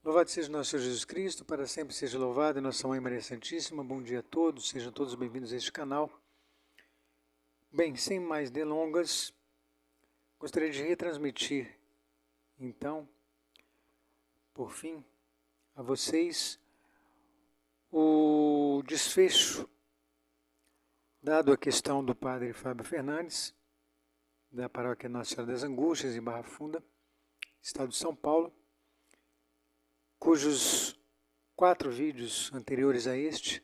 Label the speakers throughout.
Speaker 1: Louvado seja o nosso Senhor Jesus Cristo, para sempre seja louvado, nossa Mãe Maria Santíssima. Bom dia a todos, sejam todos bem-vindos a este canal. Bem, sem mais delongas, gostaria de retransmitir, então, por fim, a vocês o desfecho dado à questão do Padre Fábio Fernandes, da paróquia Nossa Senhora das Angústias, em Barra Funda, estado de São Paulo, cujos 4 vídeos anteriores a este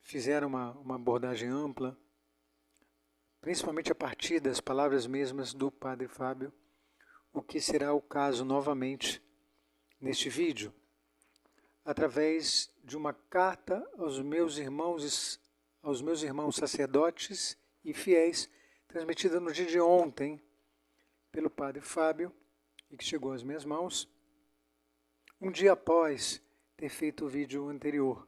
Speaker 1: fizeram uma abordagem ampla, principalmente a partir das palavras mesmas do Padre Fábio, o que será o caso novamente neste vídeo, através de uma carta aos meus irmãos sacerdotes e fiéis, transmitida no dia de ontem pelo Padre Fábio, e que chegou às minhas mãos, um dia após ter feito o vídeo anterior,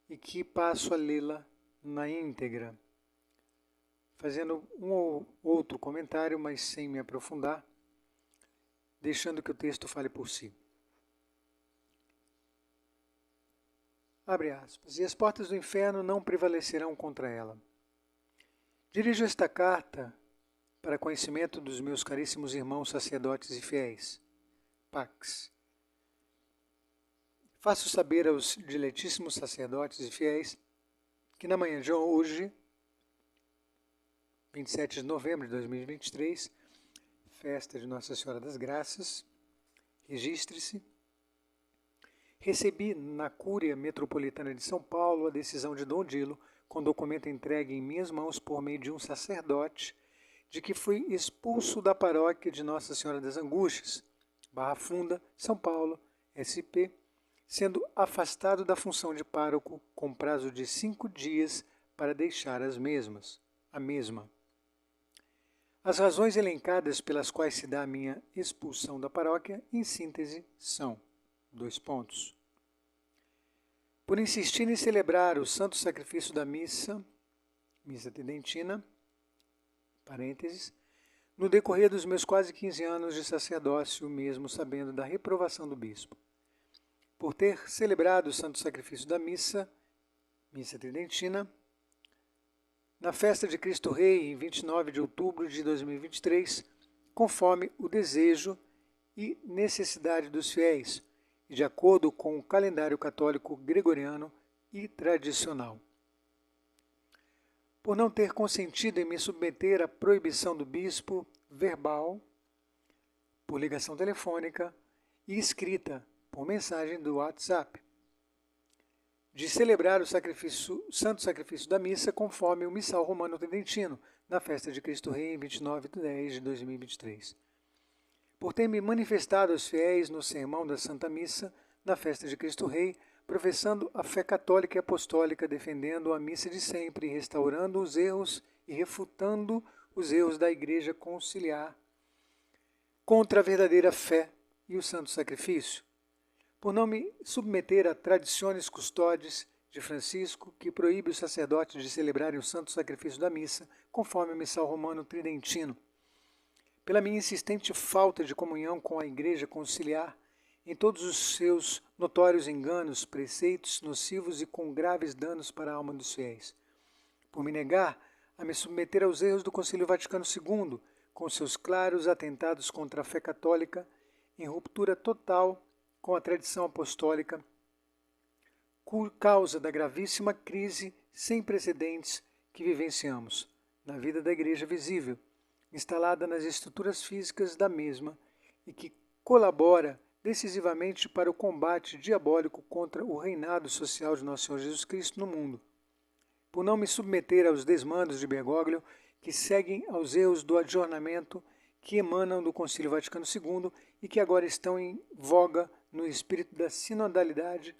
Speaker 1: e que passo a lê-la na íntegra, fazendo um ou outro comentário, mas sem me aprofundar, deixando que o texto fale por si. Abre aspas. E as portas do inferno não prevalecerão contra ela. Dirijo esta carta para conhecimento dos meus caríssimos irmãos sacerdotes e fiéis. Pax. Faço saber aos diletíssimos sacerdotes e fiéis que na manhã de hoje, 27 de novembro de 2023, festa de Nossa Senhora das Graças, registre-se, recebi na Cúria Metropolitana de São Paulo a decisão de Dom Dilo, com documento entregue em minhas mãos por meio de um sacerdote, de que fui expulso da paróquia de Nossa Senhora das Angústias, Barra Funda, São Paulo, SP, sendo afastado da função de pároco com prazo de 5 dias para deixar a mesma. As razões elencadas pelas quais se dá a minha expulsão da paróquia, em síntese, são: 2 pontos. Por insistir em celebrar o santo sacrifício da missa tridentina, parênteses, no decorrer dos meus quase 15 anos de sacerdócio, mesmo sabendo da reprovação do bispo. Por ter celebrado o santo sacrifício da missa tridentina, na festa de Cristo Rei, em 29 de outubro de 2023, conforme o desejo e necessidade dos fiéis, e de acordo com o calendário católico gregoriano e tradicional. Por não ter consentido em me submeter à proibição do bispo verbal, por ligação telefônica e escrita por mensagem do WhatsApp, de celebrar o santo sacrifício da missa conforme o Missal Romano Tridentino, na festa de Cristo Rei, em 29 de 10 de 2023. Por ter me manifestado aos fiéis no sermão da Santa Missa, na festa de Cristo Rei, professando a fé católica e apostólica, defendendo a missa de sempre, restaurando os erros e refutando os erros da Igreja conciliar contra a verdadeira fé e o santo sacrifício. Por não me submeter a tradições custodes de Francisco, que proíbe os sacerdotes de celebrarem o santo sacrifício da missa, conforme o Missal Romano Tridentino. Pela minha insistente falta de comunhão com a Igreja conciliar, em todos os seus notórios enganos, preceitos nocivos e com graves danos para a alma dos fiéis. Por me negar a me submeter aos erros do Concílio Vaticano II, com seus claros atentados contra a fé católica, em ruptura total com a tradição apostólica, por causa da gravíssima crise sem precedentes que vivenciamos na vida da Igreja visível, instalada nas estruturas físicas da mesma e que colabora decisivamente para o combate diabólico contra o reinado social de Nosso Senhor Jesus Cristo no mundo. Por não me submeter aos desmandos de Bergoglio, que seguem aos erros do adjornamento que emanam do Concílio Vaticano II e que agora estão em voga no espírito da sinodalidade,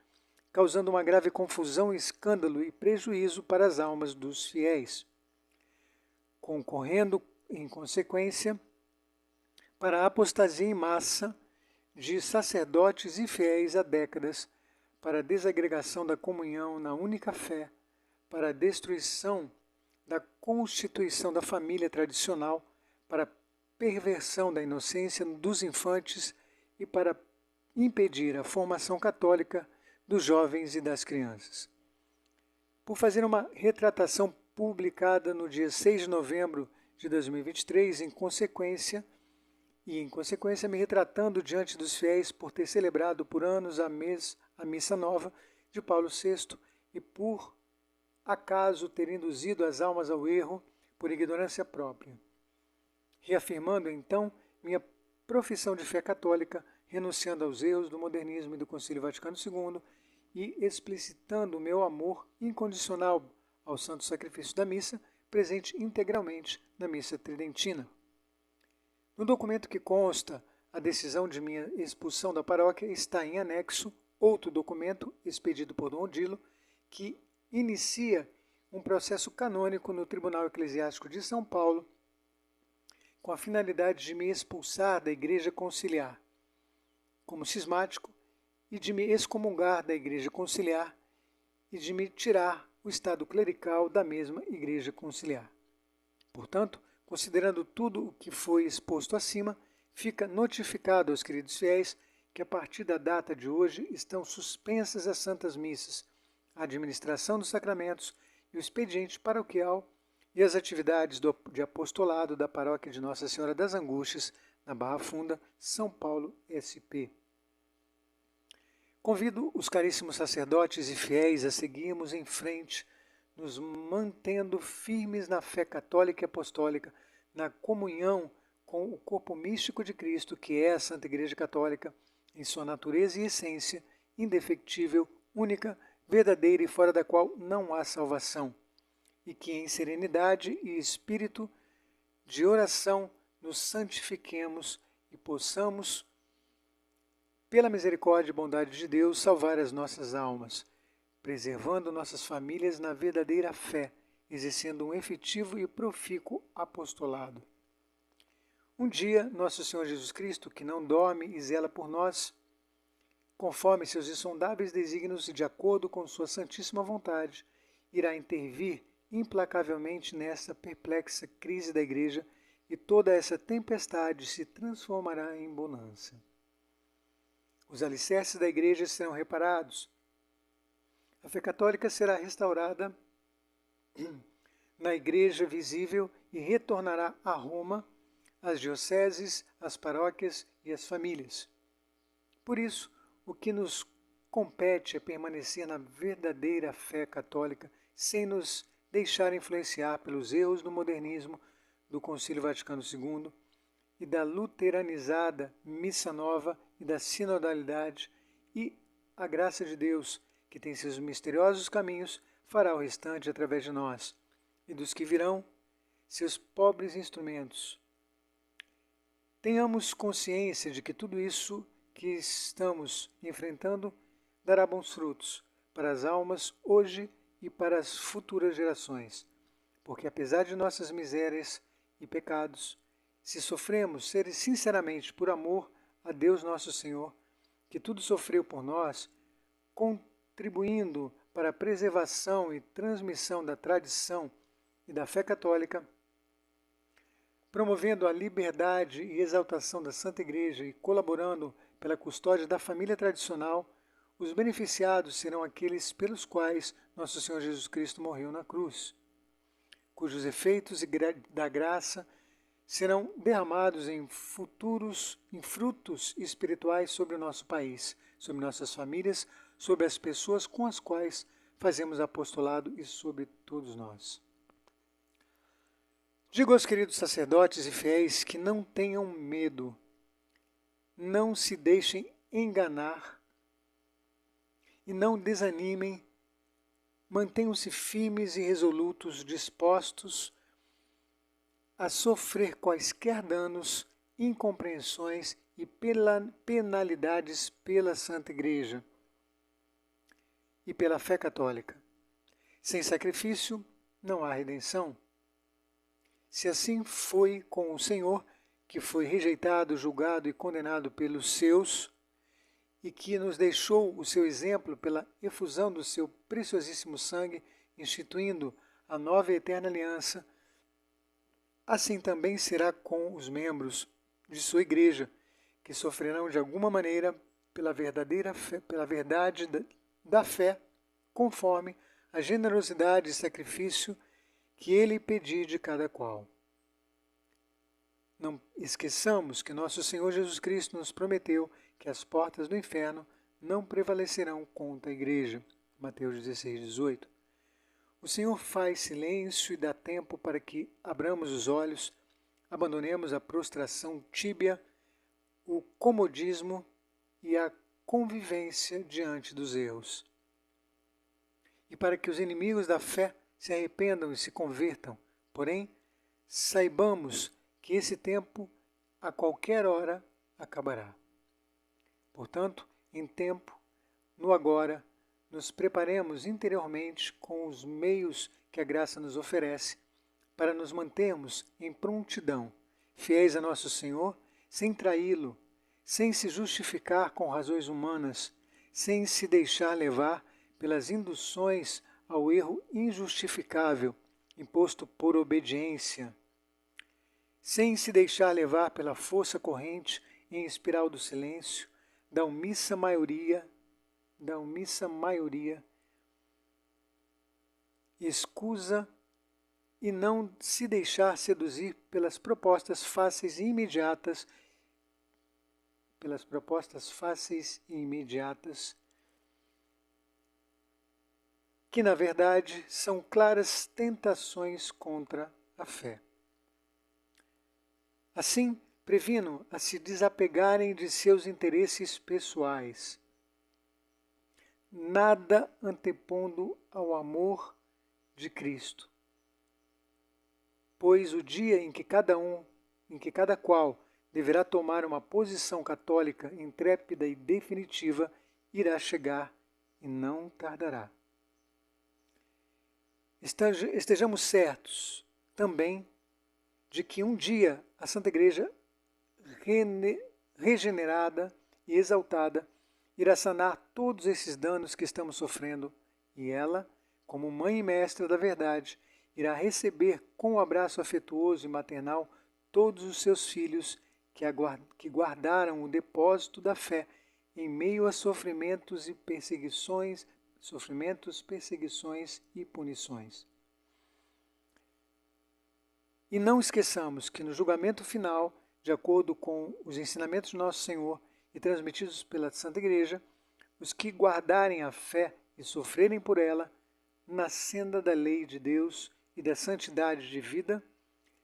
Speaker 1: causando uma grave confusão, escândalo e prejuízo para as almas dos fiéis, concorrendo, em consequência, para a apostasia em massa de sacerdotes e fiéis há décadas, para a desagregação da comunhão na única fé, para a destruição da constituição da família tradicional, para a perversão da inocência dos infantes e para a impedir a formação católica dos jovens e das crianças. Por fazer uma retratação publicada no dia 6 de novembro de 2023, em consequência, me retratando diante dos fiéis por ter celebrado por anos a missa nova de Paulo VI e por acaso ter induzido as almas ao erro por ignorância própria. Reafirmando então minha profissão de fé católica, renunciando aos erros do modernismo e do Concílio Vaticano II e explicitando o meu amor incondicional ao santo sacrifício da missa, presente integralmente na missa tridentina. No documento que consta a decisão de minha expulsão da paróquia está em anexo outro documento expedido por Dom Odilo que inicia um processo canônico no Tribunal Eclesiástico de São Paulo com a finalidade de me expulsar da Igreja Conciliar como cismático e de me excomungar da Igreja Conciliar e de me tirar o estado clerical da mesma Igreja Conciliar. Portanto, considerando tudo o que foi exposto acima, fica notificado aos queridos fiéis que a partir da data de hoje estão suspensas as santas missas, a administração dos sacramentos e o expediente paroquial e as atividades de apostolado da paróquia de Nossa Senhora das Angústias, na Barra Funda, São Paulo, SP. Convido os caríssimos sacerdotes e fiéis a seguirmos em frente, nos mantendo firmes na fé católica e apostólica, na comunhão com o corpo místico de Cristo, que é a Santa Igreja Católica, em sua natureza e essência, indefectível, única, verdadeira e fora da qual não há salvação, e que em serenidade e espírito de oração nos santifiquemos e possamos, pela misericórdia e bondade de Deus, salvar as nossas almas, preservando nossas famílias na verdadeira fé, exercendo um efetivo e profícuo apostolado. Um dia, nosso Senhor Jesus Cristo, que não dorme e zela por nós, conforme seus insondáveis desígnios e de acordo com sua santíssima vontade, irá intervir implacavelmente nessa perplexa crise da Igreja e toda essa tempestade se transformará em bonança. Os alicerces da Igreja serão reparados. A fé católica será restaurada na Igreja visível e retornará a Roma, as dioceses, as paróquias e as famílias. Por isso, o que nos compete é permanecer na verdadeira fé católica, sem nos deixar influenciar pelos erros do modernismo, do Concílio Vaticano II e da luteranizada Missa Nova e da sinodalidade, e a graça de Deus, que tem seus misteriosos caminhos, fará o restante através de nós, e dos que virão, seus pobres instrumentos. Tenhamos consciência de que tudo isso que estamos enfrentando dará bons frutos para as almas hoje e para as futuras gerações, porque apesar de nossas misérias e pecados, se sofremos ser sinceramente por amor a Deus nosso Senhor, que tudo sofreu por nós, contribuindo para a preservação e transmissão da tradição e da fé católica, promovendo a liberdade e exaltação da Santa Igreja e colaborando pela custódia da família tradicional, os beneficiados serão aqueles pelos quais nosso Senhor Jesus Cristo morreu na cruz, cujos efeitos da graça serão derramados em frutos espirituais sobre o nosso país, sobre nossas famílias, sobre as pessoas com as quais fazemos apostolado e sobre todos nós. Digo aos queridos sacerdotes e fiéis que não tenham medo, não se deixem enganar e não desanimem, mantenham-se firmes e resolutos, dispostos a sofrer quaisquer danos, incompreensões e penalidades pela Santa Igreja e pela fé católica. Sem sacrifício não há redenção. Se assim foi com o Senhor, que foi rejeitado, julgado e condenado pelos seus, e que nos deixou o seu exemplo pela efusão do seu preciosíssimo sangue, instituindo a nova e eterna aliança, assim também será com os membros de sua igreja, que sofrerão de alguma maneira pela verdadeira fé, pela verdade da fé, conforme a generosidade e sacrifício que ele pedir de cada qual. Não esqueçamos que nosso Senhor Jesus Cristo nos prometeu que as portas do inferno não prevalecerão contra a igreja. Mateus 16, 18. O Senhor faz silêncio e dá tempo para que abramos os olhos, abandonemos a prostração tíbia, o comodismo e a convivência diante dos erros. E para que os inimigos da fé se arrependam e se convertam, porém, saibamos que esse tempo a qualquer hora acabará. Portanto, em tempo, no agora, nos preparemos interiormente com os meios que a graça nos oferece para nos mantermos em prontidão, fiéis a nosso Senhor, sem traí-lo, sem se justificar com razões humanas, sem se deixar levar pelas induções ao erro injustificável imposto por obediência, sem se deixar levar pela força corrente em espiral do silêncio da omissa maioria, escusa e não se deixar seduzir pelas propostas fáceis e imediatas, que na verdade são claras tentações contra a fé. Assim, previno a se desapegarem de seus interesses pessoais, nada antepondo ao amor de Cristo. Pois o dia em que cada qual deverá tomar uma posição católica intrépida e definitiva irá chegar e não tardará. Estejamos certos também de que um dia a Santa Igreja regenerada e exaltada irá sanar todos esses danos que estamos sofrendo e ela, como mãe e mestra da verdade, irá receber com um abraço afetuoso e maternal todos os seus filhos que guardaram o depósito da fé em meio a sofrimentos, perseguições e punições. E não esqueçamos que no julgamento final, de acordo com os ensinamentos de nosso Senhor e transmitidos pela Santa Igreja, os que guardarem a fé e sofrerem por ela, na senda da lei de Deus e da santidade de vida,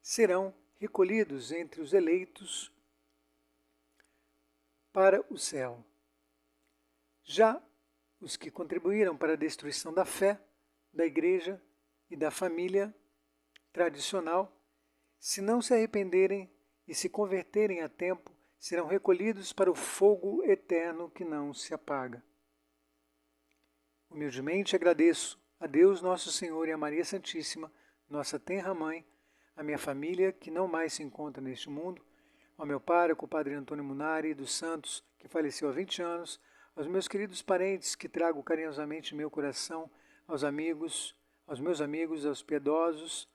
Speaker 1: serão recolhidos entre os eleitos para o céu. Já os que contribuíram para a destruição da fé, da Igreja e da família tradicional, se não se arrependerem e se converterem a tempo, serão recolhidos para o fogo eterno que não se apaga. Humildemente agradeço a Deus nosso Senhor e a Maria Santíssima, nossa tenra Mãe, a minha família que não mais se encontra neste mundo, ao meu pároco, o Padre Antônio Munari dos Santos, que faleceu há 20 anos, aos meus queridos parentes que trago carinhosamente em meu coração, aos meus amigos, aos piedosos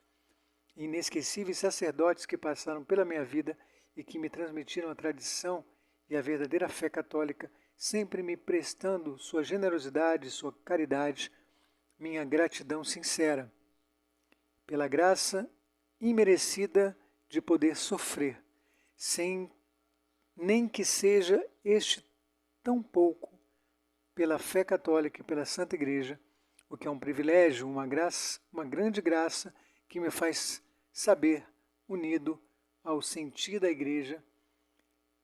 Speaker 1: e inesquecíveis sacerdotes que passaram pela minha vida e que me transmitiram a tradição e a verdadeira fé católica, sempre me prestando sua generosidade, sua caridade, minha gratidão sincera, pela graça imerecida de poder sofrer, sem nem que seja este tão pouco, pela fé católica e pela Santa Igreja, o que é um privilégio, uma graça, uma grande graça que me faz saber, unido ao sentir da Igreja,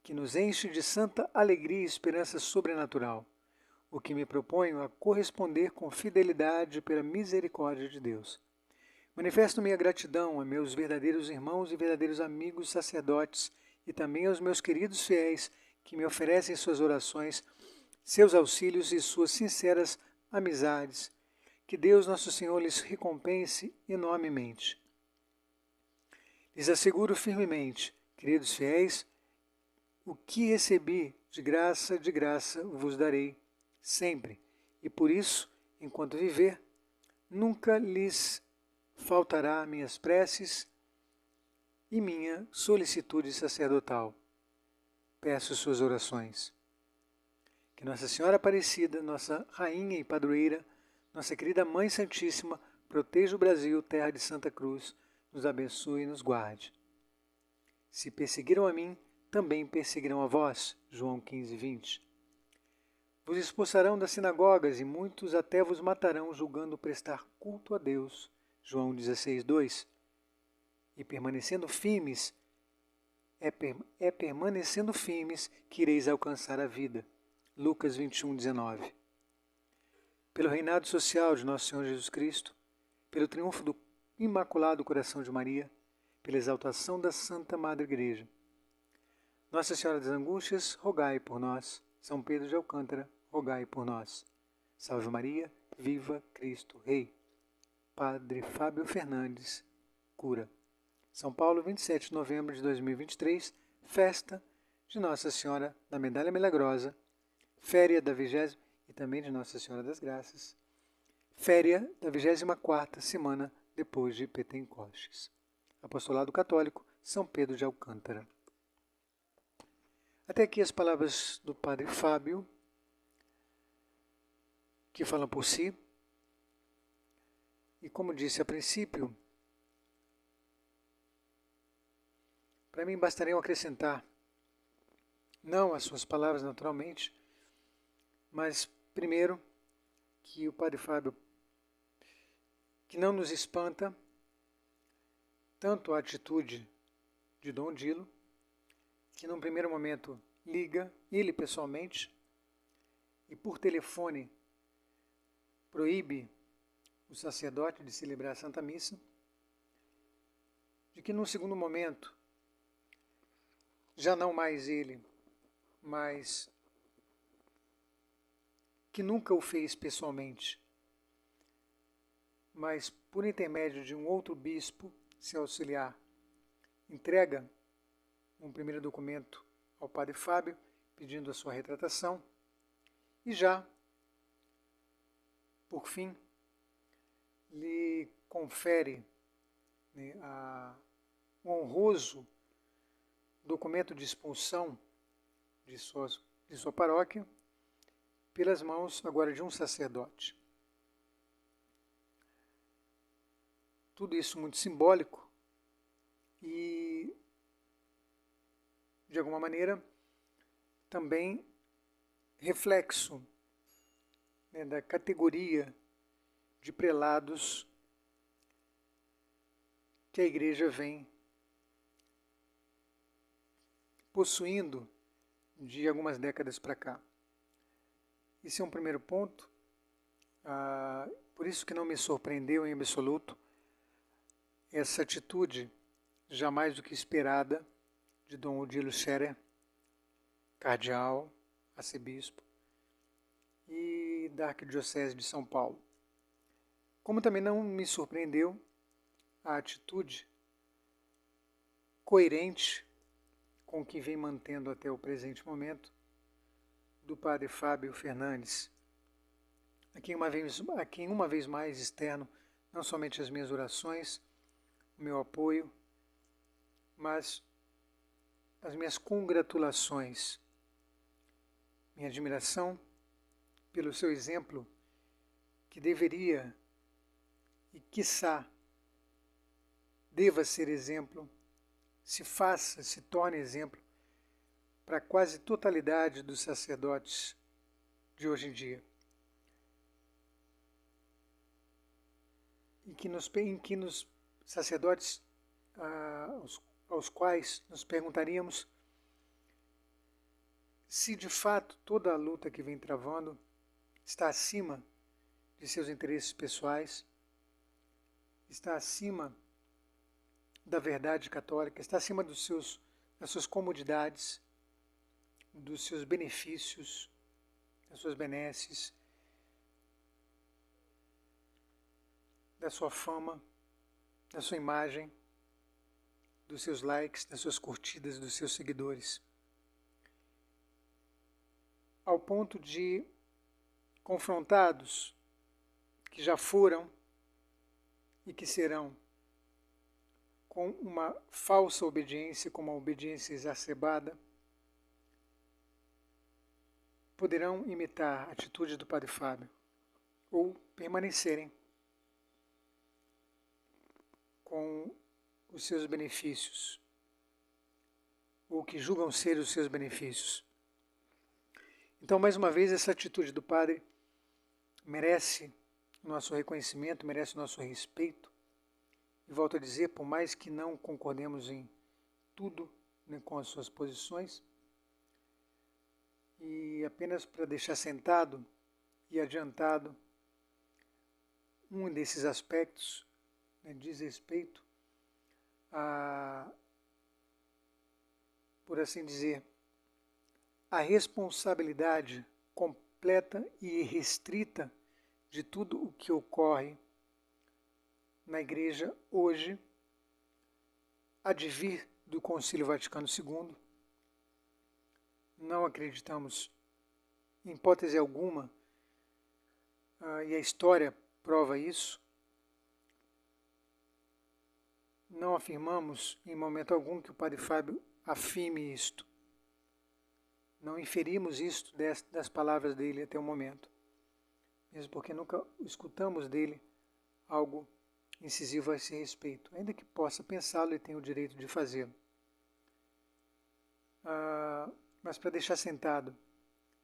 Speaker 1: que nos enche de santa alegria e esperança sobrenatural, o que me proponho a corresponder com fidelidade pela misericórdia de Deus. Manifesto minha gratidão a meus verdadeiros irmãos e verdadeiros amigos sacerdotes e também aos meus queridos fiéis que me oferecem suas orações, seus auxílios e suas sinceras amizades. Que Deus Nosso Senhor lhes recompense enormemente. Lhes asseguro firmemente, queridos fiéis, o que recebi de graça vos darei sempre. E por isso, enquanto viver, nunca lhes faltará minhas preces e minha solicitude sacerdotal. Peço suas orações. Que Nossa Senhora Aparecida, nossa Rainha e Padroeira, nossa querida Mãe Santíssima, proteja o Brasil, terra de Santa Cruz, nos abençoe e nos guarde. Se perseguiram a mim, também perseguirão a vós. João 15:20. Vos expulsarão das sinagogas e muitos até vos matarão, julgando prestar culto a Deus. João 16:2. E permanecendo firmes, é permanecendo firmes que ireis alcançar a vida. Lucas 21:19. Pelo reinado social de Nosso Senhor Jesus Cristo, pelo triunfo do Imaculado Coração de Maria, pela exaltação da Santa Madre Igreja. Nossa Senhora das Angústias, rogai por nós. São Pedro de Alcântara, rogai por nós. Salve Maria, viva Cristo Rei. Padre Fábio Fernandes, cura. São Paulo, 27 de novembro de 2023, festa de Nossa Senhora da Medalha Milagrosa, féria da 20ª e também de Nossa Senhora das Graças, féria da 24ª semana depois de Pentecostes. Apostolado Católico, São Pedro de Alcântara. Até aqui as palavras do Padre Fábio, que falam por si. E como disse a princípio, para mim bastariam acrescentar, não as suas palavras naturalmente, mas primeiro que o Padre Fábio, que não nos espanta tanto a atitude de Dom Odilo, que num primeiro momento liga ele pessoalmente e por telefone proíbe o sacerdote de celebrar a Santa Missa, de que num segundo momento, já não mais ele, mas que nunca o fez pessoalmente, mas por intermédio de um outro bispo, seu auxiliar, entrega um primeiro documento ao Padre Fábio, pedindo a sua retratação, e já, por fim, lhe confere um honroso documento de expulsão de sua paróquia, pelas mãos agora de um sacerdote. Tudo isso muito simbólico e, de alguma maneira, também reflexo da categoria de prelados que a Igreja vem possuindo de algumas décadas para cá. Esse é um primeiro ponto, por isso que não me surpreendeu em absoluto essa atitude jamais do que esperada de Dom Odilo Scherer, cardeal, arcebispo, e da Arquidiocese de São Paulo. Como também não me surpreendeu a atitude coerente com o que vem mantendo até o presente momento do Padre Fábio Fernandes, a quem uma vez mais externo não somente as minhas orações, o meu apoio, mas as minhas congratulações, minha admiração pelo seu exemplo, que deveria e quiçá deva ser exemplo, se torne exemplo para a quase totalidade dos sacerdotes de hoje em dia. Em que nos sacerdotes aos quais nos perguntaríamos se de fato toda a luta que vem travando está acima de seus interesses pessoais, está acima da verdade católica, está acima das suas comodidades, dos seus benefícios, das suas benesses, da sua fama, da sua imagem, dos seus likes, das suas curtidas, dos seus seguidores. Ao ponto de, confrontados, que já foram e que serão, com uma falsa obediência, com uma obediência exacerbada, poderão imitar a atitude do Padre Fábio ou permanecerem com os seus benefícios, ou que julgam ser os seus benefícios. Então, mais uma vez, essa atitude do Padre merece o nosso reconhecimento, merece o nosso respeito. E volto a dizer, por mais que não concordemos em tudo, né, com as suas posições, e apenas para deixar sentado e adiantado um desses aspectos, né, diz respeito a, por assim dizer, a responsabilidade completa e irrestrita de tudo o que ocorre na Igreja hoje, advir do Concílio Vaticano II. Não acreditamos, em hipótese alguma, e a história prova isso, não afirmamos em momento algum que o Padre Fábio afirme isto. Não inferimos isto das palavras dele até o momento, mesmo porque nunca escutamos dele algo incisivo a esse respeito, ainda que possa pensá-lo e tenha o direito de fazê-lo. Mas para deixar sentado,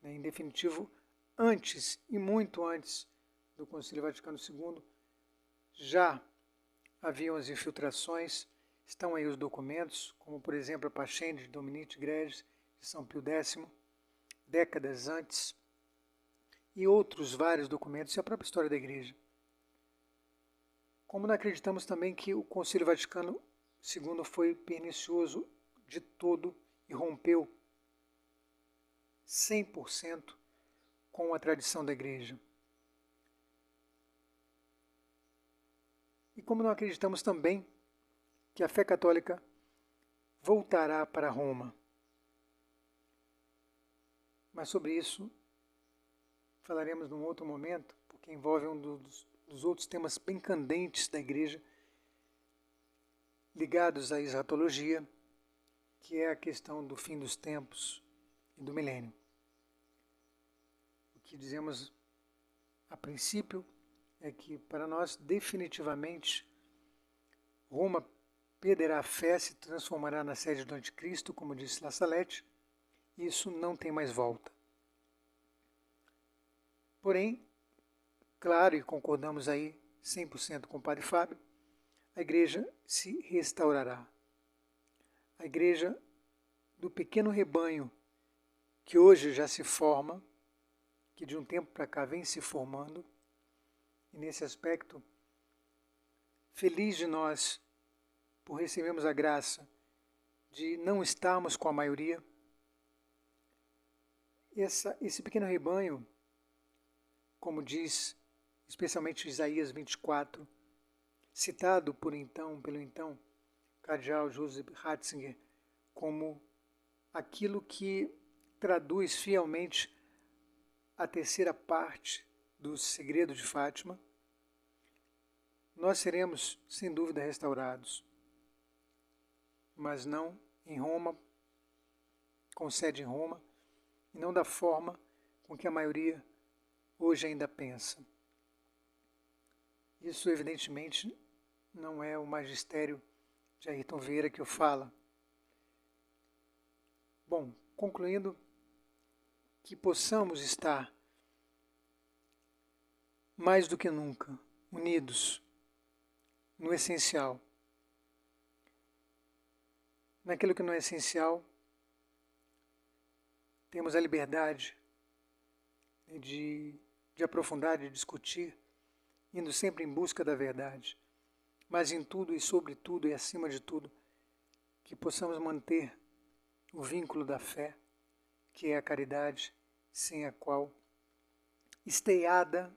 Speaker 1: né, em definitivo, antes e muito antes do Concílio Vaticano II, já haviam as infiltrações, estão aí os documentos, como por exemplo a Pascendi de Dominique Gregis, de São Pio X, décadas antes, e outros vários documentos e a própria história da Igreja. Como não acreditamos também que o Concílio Vaticano II foi pernicioso de todo e rompeu 100% com a tradição da Igreja. E como não acreditamos também que a fé católica voltará para Roma. Mas sobre isso falaremos num outro momento, porque envolve um dos outros temas bem candentes da Igreja, ligados à escatologia, que é a questão do fim dos tempos e do milênio. O que dizemos a princípio é que para nós definitivamente Roma perderá a fé, se transformará na sede do anticristo, como disse La Salette, e isso não tem mais volta. Porém, claro, e concordamos aí 100% com o Padre Fábio, a Igreja se restaurará. A Igreja do pequeno rebanho que hoje já se forma, que de um tempo para cá vem se formando, e nesse aspecto, feliz de nós por recebermos a graça de não estarmos com a maioria. Esse pequeno rebanho, como diz especialmente Isaías 24, citado pelo então cardeal Joseph Ratzinger, como aquilo que traduz fielmente a terceira parte do Segredo de Fátima, nós seremos, sem dúvida, restaurados, mas não em Roma, com sede em Roma, e não da forma com que a maioria hoje ainda pensa. Isso, evidentemente, não é o magistério de Ayrton Vieira que o fala. Bom, concluindo, que possamos estar mais do que nunca unidos no essencial. Naquilo que não é essencial, temos a liberdade de aprofundar, de discutir, indo sempre em busca da verdade, mas em tudo e sobretudo e acima de tudo, que possamos manter o vínculo da fé, que é a caridade, sem a qual, esteada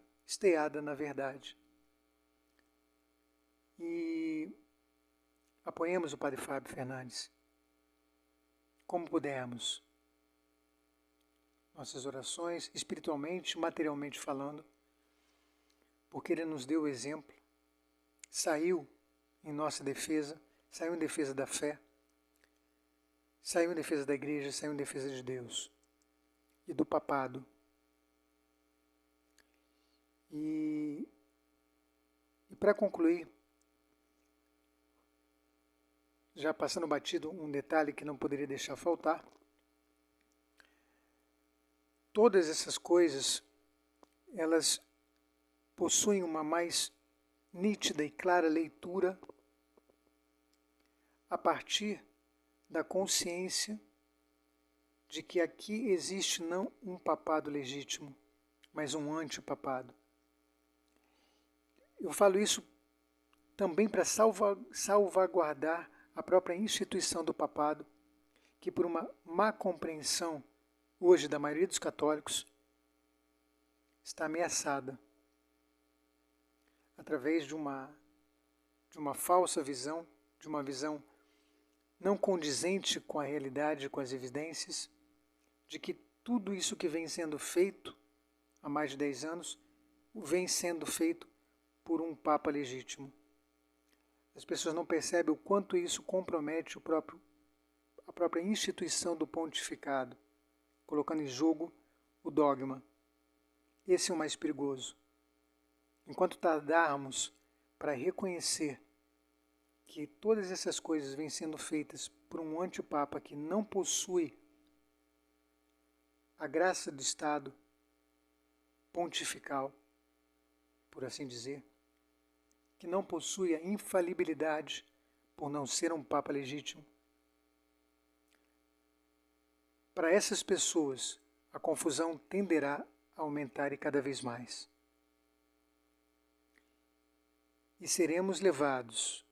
Speaker 1: na verdade. E apoiemos o Padre Fábio Fernandes, como pudermos, nossas orações, espiritualmente, materialmente falando, porque ele nos deu o exemplo, saiu em nossa defesa, saiu em defesa da fé, saiu em defesa da Igreja, saiu em defesa de Deus. e do papado. E para concluir, já passando batido um detalhe que não poderia deixar faltar, todas essas coisas, elas possuem uma mais nítida e clara leitura a partir da consciência de que aqui existe não um papado legítimo, mas um antipapado. Eu falo isso também para salvaguardar a própria instituição do papado, que por uma má compreensão hoje da maioria dos católicos está ameaçada através de uma falsa visão, de uma visão não condizente com a realidade, com as evidências, de que tudo isso que vem sendo feito há mais de 10 anos vem sendo feito por um Papa legítimo. As pessoas não percebem o quanto isso compromete a própria instituição do pontificado, colocando em jogo o dogma. Esse é o mais perigoso. Enquanto tardarmos para reconhecer que todas essas coisas vêm sendo feitas por um antipapa que não possui a graça do Estado pontifical, por assim dizer, que não possui a infalibilidade por não ser um Papa legítimo. Para essas pessoas, a confusão tenderá a aumentar e cada vez mais. E seremos levados.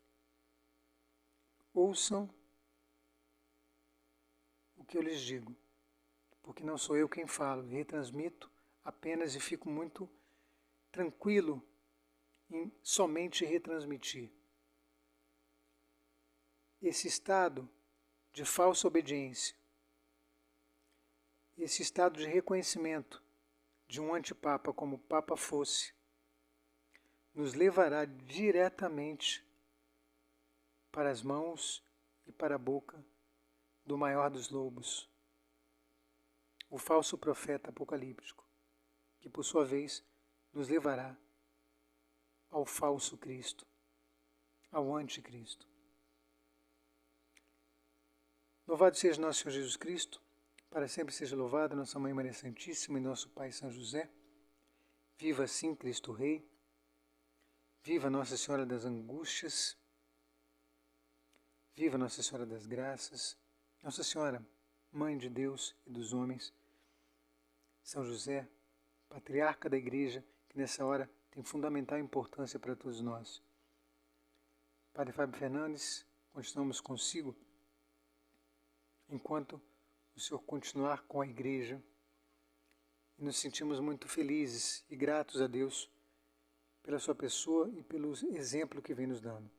Speaker 1: Ouçam o que eu lhes digo, porque não sou eu quem falo, retransmito apenas e fico muito tranquilo em somente retransmitir. Esse estado de falsa obediência, esse estado de reconhecimento de um antipapa como o Papa fosse, nos levará diretamente para as mãos e para a boca do maior dos lobos, o falso profeta apocalíptico, que por sua vez nos levará ao falso Cristo, ao anticristo. Louvado seja nosso Senhor Jesus Cristo, para sempre seja louvado nossa Mãe Maria Santíssima e nosso Pai São José. Viva assim Cristo Rei, viva Nossa Senhora das Angústias, viva Nossa Senhora das Graças, Nossa Senhora, Mãe de Deus e dos homens, São José, Patriarca da Igreja, que nessa hora tem fundamental importância para todos nós. Padre Fábio Fernandes, continuamos consigo, enquanto o Senhor continuar com a Igreja, e nos sentimos muito felizes e gratos a Deus pela sua pessoa e pelo exemplo que vem nos dando.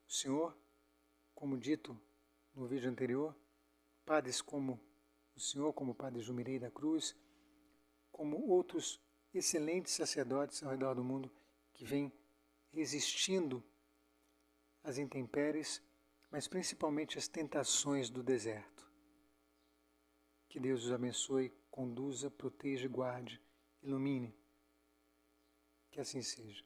Speaker 1: O Senhor, como dito no vídeo anterior, padres como o Senhor, como o Padre Jumirei da Cruz, como outros excelentes sacerdotes ao redor do mundo que vêm resistindo às intempéries, mas principalmente às tentações do deserto. Que Deus os abençoe, conduza, proteja, guarde, ilumine. Que assim seja.